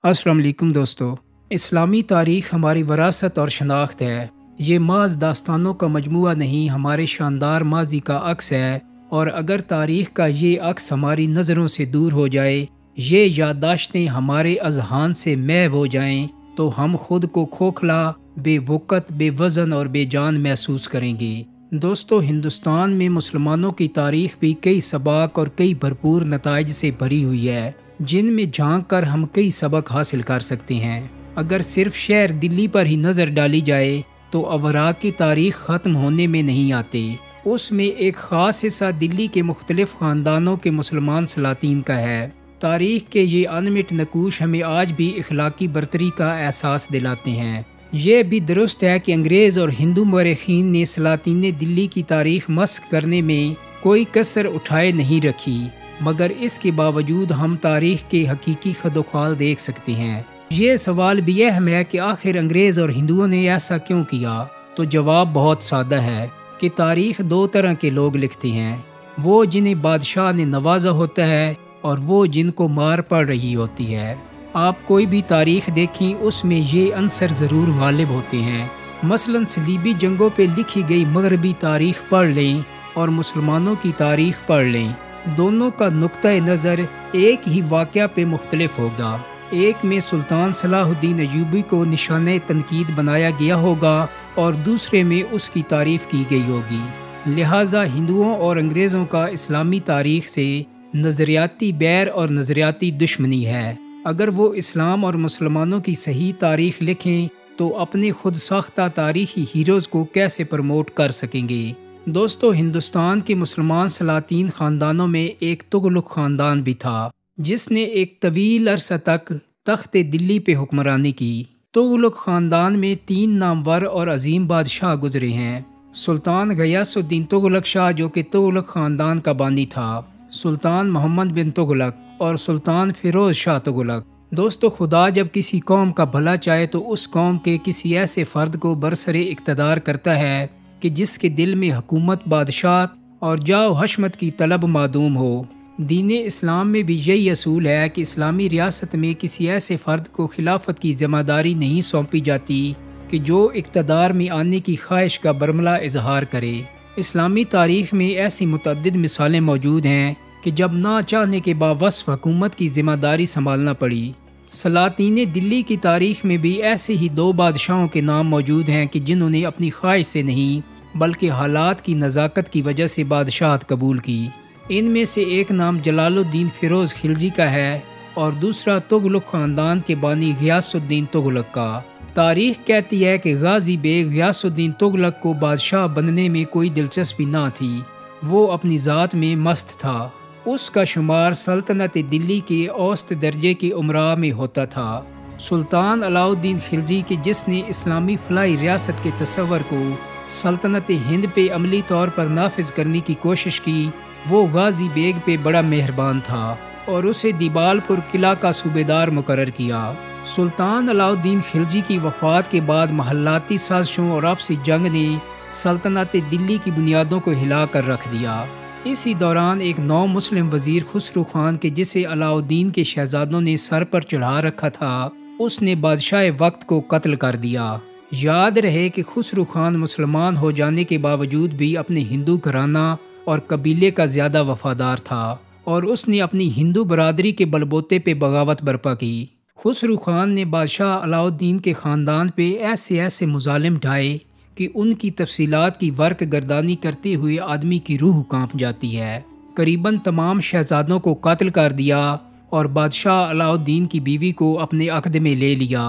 السلام علیکم دوستو۔ اسلامی تاریخ ہماری وراثت اور شناخت ہے۔ یہ محض داستانوں کا مجموعہ نہیں، ہمارے شاندار ماضی کا عکس ہے، اور اگر تاریخ کا یہ عکس ہماری نظروں سے دور ہو جائے، یہ یادداشتیں ہمارے اذہان سے محو ہو جائیں، تو ہم خود کو کھوکھلا، بے وقت، بے وزن اور بے جان محسوس کریں گے۔ دوستو، ہندوستان میں مسلمانوں کی تاریخ بھی کئی سباق اور کئی بھرپور نتائج سے بھری ہوئی ہے، جن میں جھانک کر ہم کئی سبق حاصل کر سکتے ہیں۔ اگر صرف شہر دلی پر ہی نظر ڈالی جائے تو اوراق کی تاریخ ختم ہونے میں نہیں آتے۔ اس میں ایک خاص حصہ دلی کے مختلف خاندانوں کے مسلمان سلاطین کا ہے۔ تاریخ کے یہ انمٹ نقوش ہمیں آج بھی اخلاقی برتری کا احساس دلاتے ہیں۔ یہ بھی درست ہے کہ انگریز اور ہندو مورخین نے سلاطین دلی کی تاریخ مسخ کرنے میں کوئی کسر اٹھائے نہیں رکھی، مگر اس کے باوجود ہم تاریخ کے حقیقی خد و خال دیکھ سکتے ہیں۔ یہ سوال بھی اہم ہے کہ آخر انگریز اور ہندوؤں نے ایسا کیوں کیا؟ تو جواب بہت سادہ ہے کہ تاریخ دو طرح کے لوگ لکھتے ہیں، وہ جنہیں بادشاہ نے نوازا ہوتا ہے اور وہ جن کو مار پڑ رہی ہوتی ہے۔ آپ کوئی بھی تاریخ دیکھیں، اس میں یہ عنصر ضرور غالب ہوتے ہیں۔ مثلاً صلیبی جنگوں پہ لکھی گئی مغربی تاریخ پڑھ لیں اور مسلمانوں کی تاریخ پڑھ لیں، دونوں کا نقطۂ نظر ایک ہی واقعہ پہ مختلف ہوگا۔ ایک میں سلطان صلاح الدین ایوبی کو نشانہ تنقید بنایا گیا ہوگا اور دوسرے میں اس کی تعریف کی گئی ہوگی۔ لہٰذا ہندوؤں اور انگریزوں کا اسلامی تاریخ سے نظریاتی بیر اور نظریاتی دشمنی ہے۔ اگر وہ اسلام اور مسلمانوں کی صحیح تاریخ لکھیں تو اپنے خود ساختہ تاریخی ہیروز کو کیسے پروموٹ کر سکیں گے؟ دوستو، ہندوستان کے مسلمان سلاطین خاندانوں میں ایک تغلق خاندان بھی تھا، جس نے ایک طویل عرصہ تک تخت دلی پہ حکمرانی کی۔ تغلق خاندان میں 3 نامور اور عظیم بادشاہ گزرے ہیں۔ سلطان غیاث الدین تغلق شاہ، جو کہ تغلق خاندان کا بانی تھا، سلطان محمد بن تغلق اور سلطان فیروز شاہ تغلق۔ دوستو، خدا جب کسی قوم کا بھلا چاہے تو اس قوم کے کسی ایسے فرد کو برسر اقتدار کرتا ہے کہ جس کے دل میں حکومت، بادشاہت اور جاہ و حشمت کی طلب معدوم ہو۔ دین اسلام میں بھی یہی اصول ہے کہ اسلامی ریاست میں کسی ایسے فرد کو خلافت کی ذمہ داری نہیں سونپی جاتی کہ جو اقتدار میں آنے کی خواہش کا برملا اظہار کرے۔ اسلامی تاریخ میں ایسی متعدد مثالیں موجود ہیں کہ جب نہ چاہنے کے باوصف حکومت کی ذمہ داری سنبھالنا پڑی۔ سلاطین دلی کی تاریخ میں بھی ایسے ہی 2 بادشاہوں کے نام موجود ہیں کہ جنہوں نے اپنی خواہش سے نہیں بلکہ حالات کی نزاکت کی وجہ سے بادشاہت قبول کی۔ ان میں سے ایک نام جلال الدین فیروز خلجی کا ہے اور دوسرا تغلق خاندان کے بانی غیاث الدین تغلق کا۔ تاریخ کہتی ہے کہ غازی بیگ غیاث الدین تغلق کو بادشاہ بننے میں کوئی دلچسپی نہ تھی، وہ اپنی ذات میں مست تھا۔ اس کا شمار سلطنت دلی کے اوسط درجے کے امراء میں ہوتا تھا۔ سلطان علاء الدین خلجی کے جس نے اسلامی فلاحی ریاست کے تصور کو سلطنت ہند پہ عملی طور پر نافذ کرنے کی کوشش کی، وہ غازی بیگ پہ بڑا مہربان تھا اور اسے دیبال پور قلعہ کا صوبیدار مقرر کیا۔ سلطان علاء الدین خلجی کی وفات کے بعد محلاتی سازشوں اور آپسی جنگ نے سلطنت دلی کی بنیادوں کو ہلا کر رکھ دیا۔ اسی دوران ایک نو مسلم وزیر خسرو خان کے جسے علاء الدین کے شہزادوں نے سر پر چڑھا رکھا تھا، اس نے بادشاہ وقت کو قتل کر دیا۔ یاد رہے کہ خسرو خان مسلمان ہو جانے کے باوجود بھی اپنے ہندو گھرانہ اور قبیلے کا زیادہ وفادار تھا اور اس نے اپنی ہندو برادری کے بلبوتے پہ بغاوت برپا کی۔ خسرو خان نے بادشاہ علاء الدین کے خاندان پہ ایسے مظالم ڈھائے کہ ان کی تفصیلات کی ورق گردانی کرتے ہوئے آدمی کی روح کانپ جاتی ہے۔ قریباً تمام شہزادوں کو قتل کر دیا اور بادشاہ علاء الدین کی بیوی کو اپنے عقد میں لے لیا۔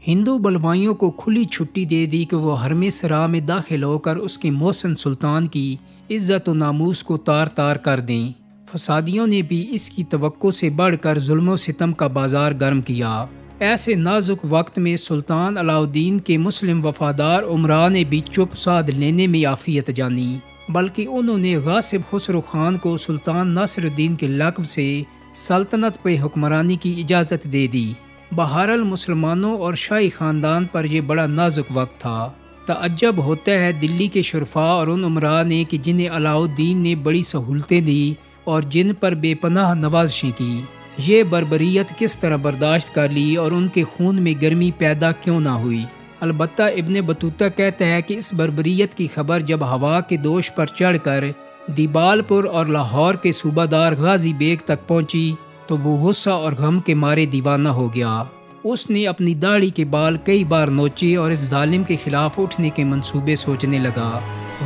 ہندو بلوائیوں کو کھلی چھٹی دے دی کہ وہ حرم سرا میں داخل ہو کر اس کے محسن سلطان کی عزت و ناموس کو تار تار کر دیں۔ فسادیوں نے بھی اس کی توقع سے بڑھ کر ظلم و ستم کا بازار گرم کیا۔ ایسے نازک وقت میں سلطان علاء الدین کے مسلم وفادار امراء نے بھی چپ سادھ لینے میں عافیت جانی، بلکہ انہوں نے غاصب خسرو خان کو سلطان ناصر الدین کے لقب سے سلطنت پہ حکمرانی کی اجازت دے دی۔ بہرحال مسلمانوں اور شاہی خاندان پر یہ بڑا نازک وقت تھا۔ تعجب ہوتا ہے دلی کے شرفاء اور ان امراء نے کہ جنہیں علاء الدین نے بڑی سہولتیں دی اور جن پر بے پناہ نوازشیں کی۔ یہ بربریت کس طرح برداشت کر لی اور ان کے خون میں گرمی پیدا کیوں نہ ہوئی؟ البتہ ابن بطوطہ کہتا ہے کہ اس بربریت کی خبر جب ہوا کے دوش پر چڑھ کر دیبال پور اور لاہور کے صوبہ دار غازی بیگ تک پہنچی تو وہ غصہ اور غم کے مارے دیوانہ ہو گیا۔ اس نے اپنی داڑھی کے بال کئی بار نوچے اور اس ظالم کے خلاف اٹھنے کے منصوبے سوچنے لگا۔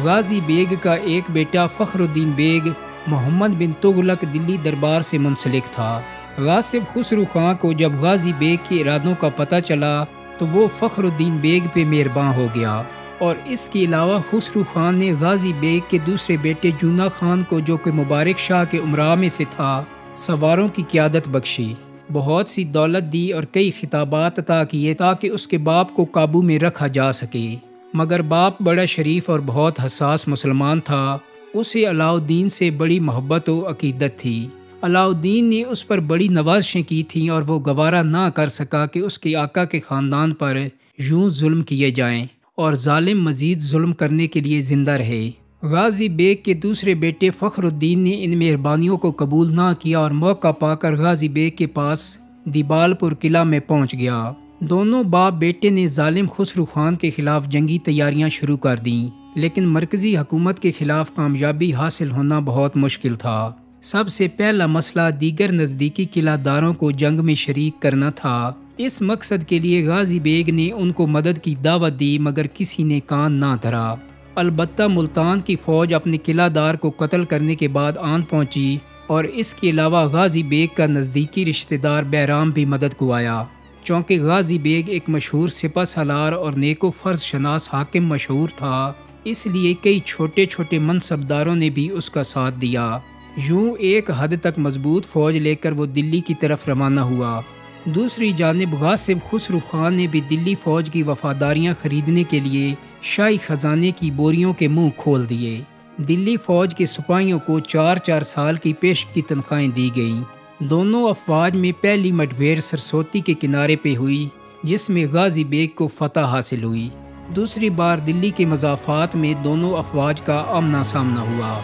غازی بیگ کا ایک بیٹا فخر الدین بیگ محمد بن تغلق دلی دربار سے منسلک تھا۔ غاصب خسرو خان کو جب غازی بیگ کے ارادوں کا پتہ چلا تو وہ فخر الدین بیگ پہ مہرباں ہو گیا، اور اس کے علاوہ خسرو خان نے غازی بیگ کے دوسرے بیٹے جونا خان کو، جو کہ مبارک شاہ کے امراء میں سے تھا، سواروں کی قیادت بخشی، بہت سی دولت دی اور کئی خطابات عطا کیے تاکہ اس کے باپ کو قابو میں رکھا جا سکے۔ مگر باپ بڑا شریف اور بہت حساس مسلمان تھا، اسے علاؤالدین سے بڑی محبت و عقیدت تھی۔ علاؤالدین نے اس پر بڑی نوازشیں کی تھیں اور وہ گوارا نہ کر سکا کہ اس کے آقا کے خاندان پر یوں ظلم کیے جائیں اور ظالم مزید ظلم کرنے کے لیے زندہ رہے۔ غازی بیگ کے دوسرے بیٹے فخر الدین نے ان مہربانیوں کو قبول نہ کیا اور موقع پا کر غازی بیگ کے پاس دیبال پور قلعہ میں پہنچ گیا۔ دونوں باپ بیٹے نے ظالم خسرو خان کے خلاف جنگی تیاریاں شروع کر دیں، لیکن مرکزی حکومت کے خلاف کامیابی حاصل ہونا بہت مشکل تھا۔ سب سے پہلا مسئلہ دیگر نزدیکی قلعہ داروں کو جنگ میں شریک کرنا تھا۔ اس مقصد کے لیے غازی بیگ نے ان کو مدد کی دعوت دی، مگر کسی نے کان نہ دھرا۔ البتہ ملتان کی فوج اپنے قلعہ دار کو قتل کرنے کے بعد آن پہنچی، اور اس کے علاوہ غازی بیگ کا نزدیکی رشتہ دار بیرام بھی مدد کو آیا۔ چونکہ غازی بیگ ایک مشہور سپہ سالار اور نیک و فرض شناس حاکم مشہور تھا، اس لیے کئی چھوٹے چھوٹے منصبداروں نے بھی اس کا ساتھ دیا۔ یوں ایک حد تک مضبوط فوج لے کر وہ دلی کی طرف روانہ ہوا۔ دوسری جانب غاصب خسرو خان نے بھی دلی فوج کی وفاداریاں خریدنے کے لیے شاہی خزانے کی بوریوں کے منہ کھول دیے۔ دلی فوج کے سپاہیوں کو 4 سال کی پیشگی تنخواہیں دی گئیں۔ دونوں افواج میں پہلی مٹبھیڑ سرسوتی کے کنارے پہ ہوئی، جس میں غازی بیگ کو فتح حاصل ہوئی۔ دوسری بار دلی کے مضافات میں دونوں افواج کا آمنا سامنا ہوا۔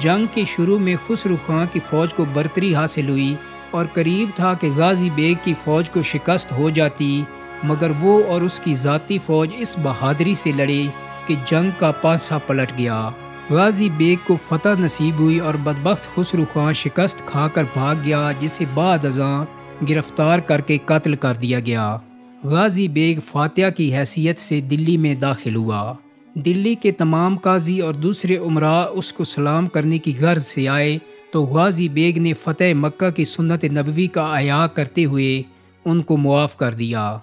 جنگ کے شروع میں خسرو خان کی فوج کو برتری حاصل ہوئی اور قریب تھا کہ غازی بیگ کی فوج کو شکست ہو جاتی، مگر وہ اور اس کی ذاتی فوج اس بہادری سے لڑے کہ جنگ کا پانسا پلٹ گیا۔ غازی بیگ کو فتح نصیب ہوئی اور بدبخت خسرو خان شکست کھا کر بھاگ گیا، جسے بعد ازاں گرفتار کر کے قتل کر دیا گیا۔ غازی بیگ فاتح کی حیثیت سے دلی میں داخل ہوا۔ دلی کے تمام قاضی اور دوسرے امراء اس کو سلام کرنے کی غرض سے آئے تو غازی بیگ نے فتح مکہ کی سنت نبوی کا احیاء کرتے ہوئے ان کو معاف کر دیا۔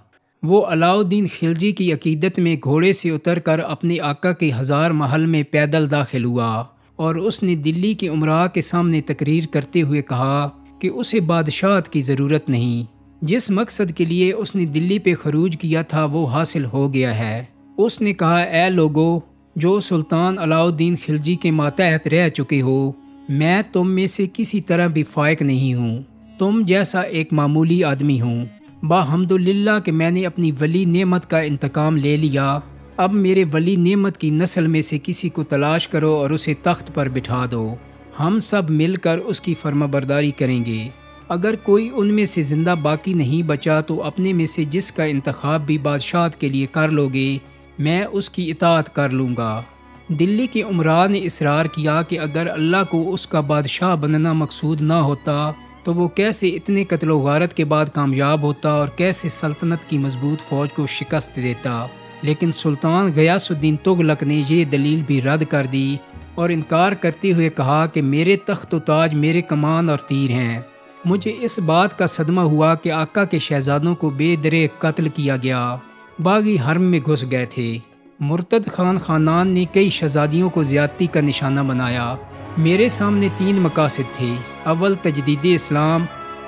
وہ علاؤالدین خلجی کی عقیدت میں گھوڑے سے اتر کر اپنے آقا کے ہزار محل میں پیدل داخل ہوا، اور اس نے دلی کے امراء کے سامنے تقریر کرتے ہوئے کہا کہ اسے بادشاہت کی ضرورت نہیں، جس مقصد کے لیے اس نے دلی پہ خروج کیا تھا وہ حاصل ہو گیا ہے۔ اس نے کہا، اے لوگو جو سلطان علاؤالدین خلجی کے ماتحت رہ چکے ہو، میں تم میں سے کسی طرح بھی فائق نہیں ہوں، تم جیسا ایک معمولی آدمی ہوں۔ بحمدللہ کہ میں نے اپنی ولی نعمت کا انتقام لے لیا، اب میرے ولی نعمت کی نسل میں سے کسی کو تلاش کرو اور اسے تخت پر بٹھا دو، ہم سب مل کر اس کی فرما برداری کریں گے۔ اگر کوئی ان میں سے زندہ باقی نہیں بچا تو اپنے میں سے جس کا انتخاب بھی بادشاہت کے لیے کر لو گے، میں اس کی اطاعت کر لوں گا۔ دلی کے امراء نے اصرار کیا کہ اگر اللہ کو اس کا بادشاہ بننا مقصود نہ ہوتا تو وہ کیسے اتنے قتل و غارت کے بعد کامیاب ہوتا اور کیسے سلطنت کی مضبوط فوج کو شکست دیتا۔ لیکن سلطان غیاث الدین تغلق نے یہ دلیل بھی رد کر دی اور انکار کرتے ہوئے کہا کہ میرے تخت و تاج میرے کمان اور تیر ہیں۔ مجھے اس بات کا صدمہ ہوا کہ آقا کے شہزادوں کو بے درے قتل کیا گیا، باغی حرم میں گھس گئے تھے۔ مرتد خاندان نے کئی شہزادیوں کو زیادتی کا نشانہ بنایا۔ میرے سامنے 3 مقاصد تھے، اول تجدید اسلام،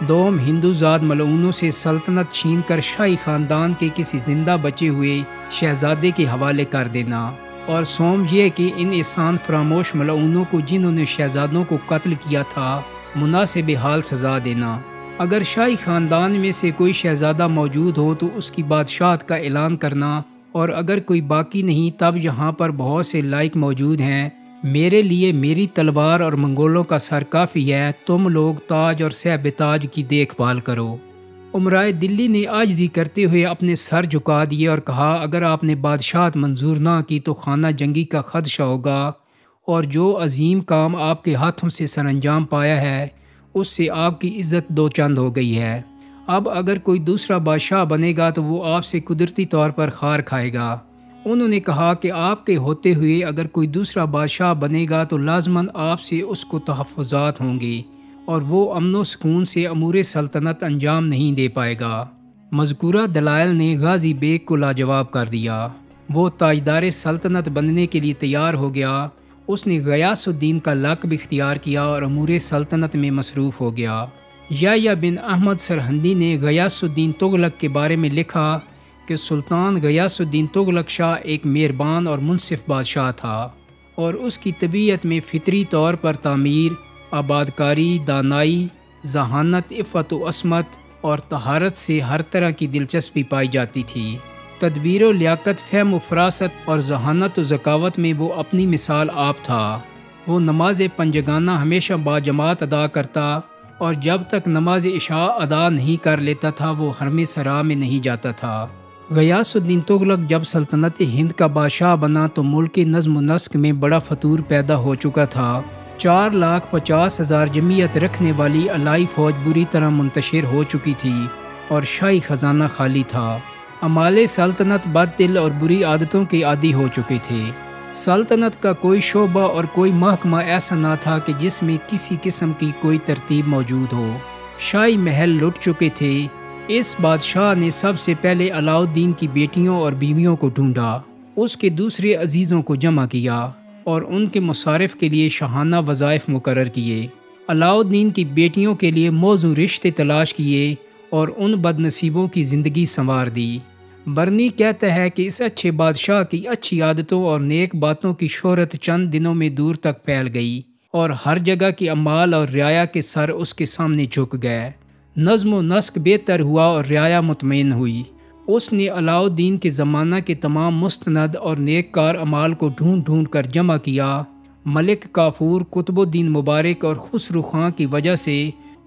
دوم ہندو زاد ملعونوں سے سلطنت چھین کر شاہی خاندان کے کسی زندہ بچے ہوئے شہزادے کے حوالے کر دینا، اور سوم یہ کہ ان احسان فراموش ملعونوں کو جنہوں نے شہزادوں کو قتل کیا تھا مناسب حال سزا دینا۔ اگر شاہی خاندان میں سے کوئی شہزادہ موجود ہو تو اس کی بادشاہت کا اعلان کرنا، اور اگر کوئی باقی نہیں تب یہاں پر بہت سے لائق موجود ہیں میرے لیے میری تلوار اور منگولوں کا سر کافی ہے، تم لوگ تاج اور صاحب تاج کی دیکھ بھال کرو۔ امرائے دلی نے عاجزی کرتے ہوئے اپنے سر جھکا دیے اور کہا اگر آپ نے بادشاہت منظور نہ کی تو خانہ جنگی کا خدشہ ہوگا، اور جو عظیم کام آپ کے ہاتھوں سے سر انجام پایا ہے اس سے آپ کی عزت دو چند ہو گئی ہے۔ اب اگر کوئی دوسرا بادشاہ بنے گا تو وہ آپ سے قدرتی طور پر خار کھائے گا۔ انہوں نے کہا کہ آپ کے ہوتے ہوئے اگر کوئی دوسرا بادشاہ بنے گا تو لازماً آپ سے اس کو تحفظات ہوں گے اور وہ امن و سکون سے امور سلطنت انجام نہیں دے پائے گا۔ مذکورہ دلائل نے غازی بیگ کو لاجواب کر دیا۔ وہ تاجدار سلطنت بننے کے لیے تیار ہو گیا۔ اس نے غیاث الدین کا لقب اختیار کیا اور امور سلطنت میں مصروف ہو گیا۔ یحییٰ بن احمد سرہندی نے غیاث الدین تغلق کے بارے میں لکھا کہ سلطان غیاث الدین تغلق شاہ ایک مہربان اور منصف بادشاہ تھا، اور اس کی طبیعت میں فطری طور پر تعمیر، آبادکاری، دانائی، ذہانت، عفت و عصمت اور طہارت سے ہر طرح کی دلچسپی پائی جاتی تھی۔ تدبیر و لیاقت، فہم و فراست اور ذہانت و ذکاوت میں وہ اپنی مثال آپ تھا۔ وہ نماز پنجگانہ ہمیشہ باجماعت ادا کرتا، اور جب تک نماز عشاء ادا نہیں کر لیتا تھا وہ حرم سرا میں نہیں جاتا تھا۔ غیاث الدین تغلق جب سلطنت ہند کا بادشاہ بنا تو ملک نظم و نسق میں بڑا فتور پیدا ہو چکا تھا۔ 4,50,000 جمعیت رکھنے والی الائی فوج بری طرح منتشر ہو چکی تھی اور شاہی خزانہ خالی تھا۔ عمالے سلطنت بد دل اور بری عادتوں کے عادی ہو چکے تھے۔ سلطنت کا کوئی شعبہ اور کوئی محکمہ ایسا نہ تھا کہ جس میں کسی قسم کی کوئی ترتیب موجود ہو۔ شاہی محل لٹ چکے تھے۔ اس بادشاہ نے سب سے پہلے علاؤالدین کی بیٹیوں اور بیویوں کو ڈھونڈا، اس کے دوسرے عزیزوں کو جمع کیا اور ان کے مصارف کے لیے شاہانہ وظائف مقرر کیے۔ علاؤالدین کی بیٹیوں کے لیے موزوں رشتے تلاش کیے اور ان بد نصیبوں کی زندگی سنوار دی۔ برنی کہتا ہے کہ اس اچھے بادشاہ کی اچھی عادتوں اور نیک باتوں کی شہرت چند دنوں میں دور تک پھیل گئی، اور ہر جگہ کی عمال اور رعایا کے سر اس کے سامنے جھک گئے۔ نظم و نسق بہتر ہوا اور رعایا مطمئن ہوئی۔ اس نے علاؤالدین کے زمانہ کے تمام مستند اور نیک کار اعمال کو ڈھونڈ ڈھونڈ کر جمع کیا۔ ملک کافور، قطب الدین مبارک اور خسرو خاں کی وجہ سے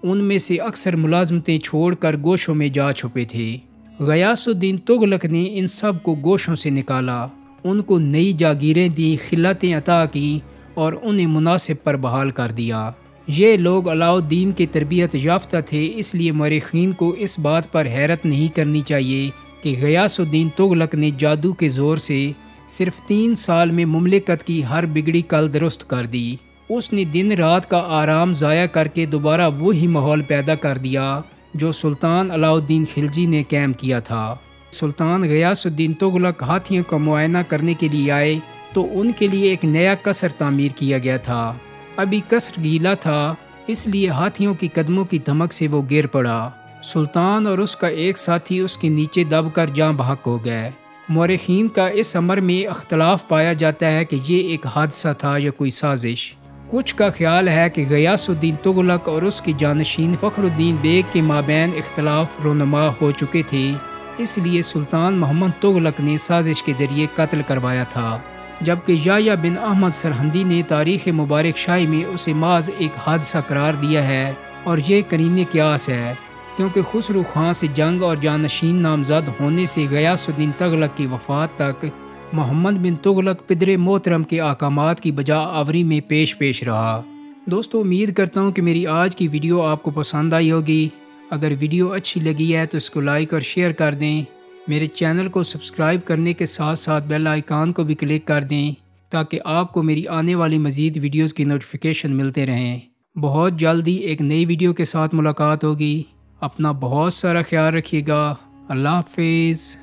ان میں سے اکثر ملازمتیں چھوڑ کر گوشوں میں جا چھپے تھے۔ غیاث الدین تغلق نے ان سب کو گوشوں سے نکالا، ان کو نئی جاگیریں دیں، خلعتیں عطا کیں اور انہیں مناسب پر بحال کر دیا۔ یہ لوگ علاؤالدین کے تربیت یافتہ تھے، اس لیے مورخین کو اس بات پر حیرت نہیں کرنی چاہیے کہ غیاث الدین تغلق نے جادو کے زور سے صرف 3 سال میں مملکت کی ہر بگڑی کل درست کر دی۔ اس نے دن رات کا آرام ضائع کر کے دوبارہ وہی ماحول پیدا کر دیا جو سلطان علاؤالدین خلجی نے قائم کیا تھا۔ سلطان غیاث الدین تغلق ہاتھیوں کا معائنہ کرنے کے لیے آئے تو ان کے لیے ایک نیا قصر تعمیر کیا گیا تھا۔ ابھی قصر گیلا تھا، اس لیے ہاتھیوں کی قدموں کی دھمک سے وہ گر پڑا۔ سلطان اور اس کا ایک ساتھی اس کے نیچے دب کر جاں بحق ہو گئے۔ مورخین کا اس امر میں اختلاف پایا جاتا ہے کہ یہ ایک حادثہ تھا یا کوئی سازش۔ کچھ کا خیال ہے کہ غیاث الدین تغلق اور اس کی جانشین فخر الدین بیگ کے مابین اختلاف رونما ہو چکے تھے، اس لیے سلطان محمد تغلق نے سازش کے ذریعے قتل کروایا تھا، جبکہ یحییٰ بن احمد سرہندی نے تاریخ مبارک شاہی میں اسے محض ایک حادثہ قرار دیا ہے، اور یہ قرین قیاس ہے کیونکہ خسرو خاں سے جنگ اور جانشین نامزد ہونے سے غیاث الدین تغلق کی وفات تک محمد بن تغلق پدر محترم کے احکامات کی بجا آوری میں پیش رہا۔ دوستو، امید کرتا ہوں کہ میری آج کی ویڈیو آپ کو پسند آئی ہوگی۔ اگر ویڈیو اچھی لگی ہے تو اس کو لائک اور شیئر کر دیں۔ میرے چینل کو سبسکرائب کرنے کے ساتھ ساتھ بیل آئیکن کو بھی کلک کر دیں تاکہ آپ کو میری آنے والی مزید ویڈیوز کی نوٹیفیکیشن ملتے رہیں۔ بہت جلدی ایک نئی ویڈیو کے ساتھ ملاقات ہوگی۔ اپنا بہت سارا خیال رکھیے گا۔ اللہ حافظ۔